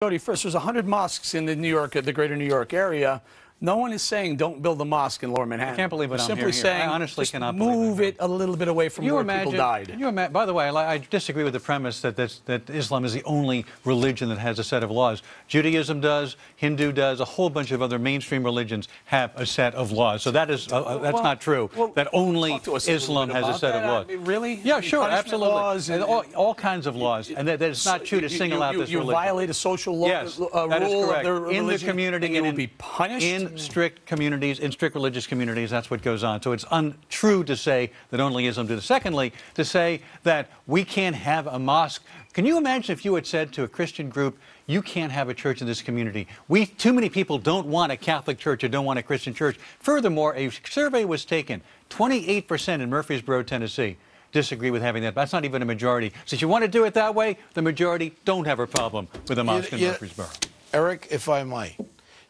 Jody, first, there's 100 mosques in the greater New York area. No one is saying don't build a mosque in Lower Manhattan. I can't believe what I'm simply hearing saying, here. I honestly just cannot move believe it a little bit away from where people died. By the way, I disagree with the premise that Islam is the only religion that has a set of laws. Judaism does, Hindu does, a whole bunch of other mainstream religions have a set of laws. So that is that's not true. That only Islam has a set of laws. Really? Yeah, sure, absolutely. Laws and all kinds of laws, and that it's not true to single out this religion. You violate a social law, yes, rule that is correct. Of the in religion, the community, and you will be punished in strict communities, in strict religious communities. That's what goes on. So it's untrue to say that only Islam did it. Secondly, to say that we can't have a mosque. Can you imagine if you had said to a Christian group, you can't have a church in this community? Too many people don't want a Catholic church or don't want a Christian church. Furthermore, a survey was taken, 28% in Murfreesboro, Tennessee, disagree with having that. That's not even a majority. So if you want to do it that way, the majority don't have a problem with a mosque in Murfreesboro. Eric, if I might.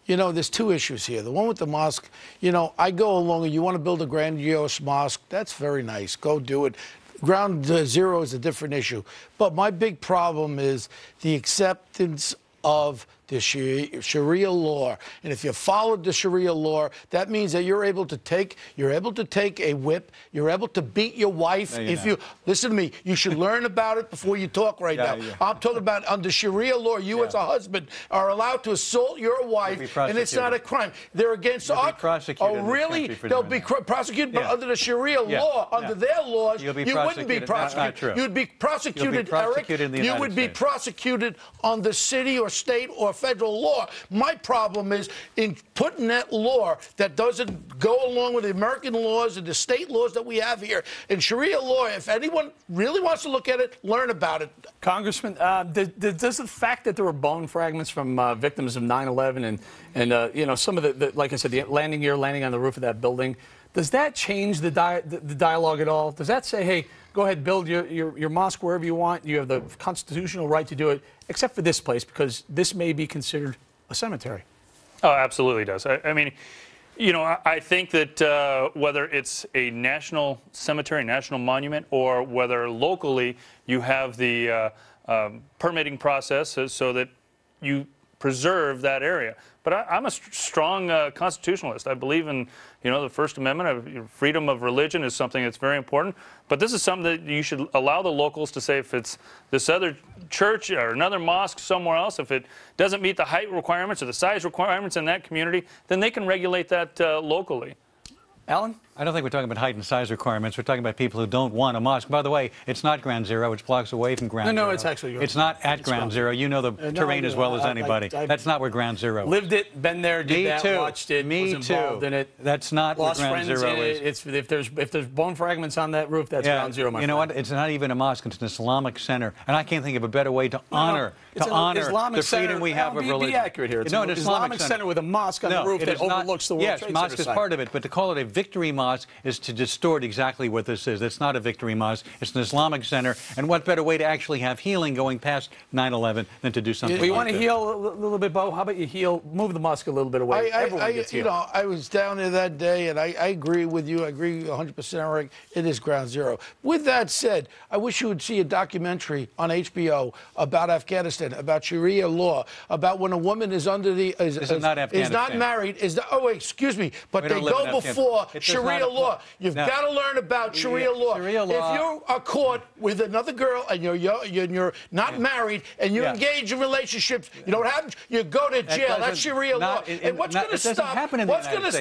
You know, there's two issues here. The one with the mosque, you know, I go along and you want to build a grandiose mosque, that's very nice. Go do it. Ground zero is a different issue. But my big problem is the acceptance of the Sharia law. And if you followed the Sharia law, that means that you're able to take a whip, you're able to beat your wife. You listen to me, you should learn about it before you talk now. I'm talking about under Sharia law, you as a husband are allowed to assault your wife, and it's not a crime. They're against our Oh, really? They'll be prosecuted, but under the Sharia law, under their laws, you wouldn't be prosecuted. You'd be prosecuted, Eric. You would be prosecuted on the city or state or federal law. My problem is in putting that law that doesn't go along with the American laws and the state laws that we have here. In Sharia law, if anyone really wants to look at it, learn about it. Congressman, does the fact that there were bone fragments from victims of 9/11 and you know, some of the like I said, the landing on the roof of that building, does that change the dialogue at all? Does that say, hey, go ahead, build your mosque wherever you want. You have the constitutional right to do it, except for this place, because this may be considered a cemetery. Oh, absolutely does. I mean, you know, I think that whether it's a national cemetery, national monument, or whether locally you have the permitting process so that you preserve that area. But I'm a strong constitutionalist. I believe in, you know, the First Amendment. Freedom of religion is something that's very important. But this is something that you should allow the locals to say, if it's this other church or another mosque somewhere else, if it doesn't meet the height requirements or the size requirements in that community, then they can regulate that locally. Alan? I don't think we're talking about height and size requirements. We're talking about people who don't want a mosque. By the way, it's not Ground Zero. It's blocks away from Ground Zero. No, it's actually... It's not at Ground Zero. You know the terrain as well as anybody. That's not where Ground Zero is. Lived it, been there, did that, watched it, was involved in it. That's not where Ground Zero is. If there's bone fragments on that roof, that's Ground Zero, my friend. You know what? It's not even a mosque. It's an Islamic center. And I can't think of a better way to honor the freedom we have of religion. Be accurate here. It's an Islamic center with a mosque on the roof that overlooks the World Trade Center. Yes, mosque is part of it, but to call it a victory mosque is to distort exactly what this is. It's not a victory mosque. It's an Islamic center. And what better way to actually have healing going past 9/11 than to do something like that? You want to heal a little bit, Beau? How about you move the mosque a little bit away? Everyone gets healed. You know, I was down there that day, and I agree with you. I agree 100%, Eric. It is Ground Zero. With that said, I wish you would see a documentary on HBO about Afghanistan, about Sharia law, about when a woman is under the is not married. Excuse me, but they go before Sharia law. You've got to learn about Sharia law. If you are caught with another girl and you're not married and you engage in relationships, you know what happens? You go to jail. That's Sharia law. And what's going to stop? What's going to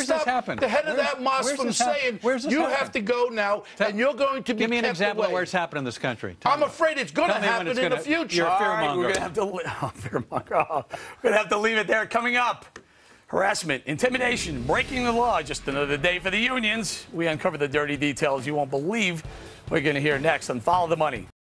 stop the head of that mosque from saying you have to go now and you're going to be Give me an example of where it's happened in this country. I'm afraid it's going to happen in the future. You're a fearmonger. We're going to have to leave it there. Coming up, harassment, intimidation, breaking the law. Just another day for the unions. We uncover the dirty details you won't believe we're going to hear next on Follow the Money.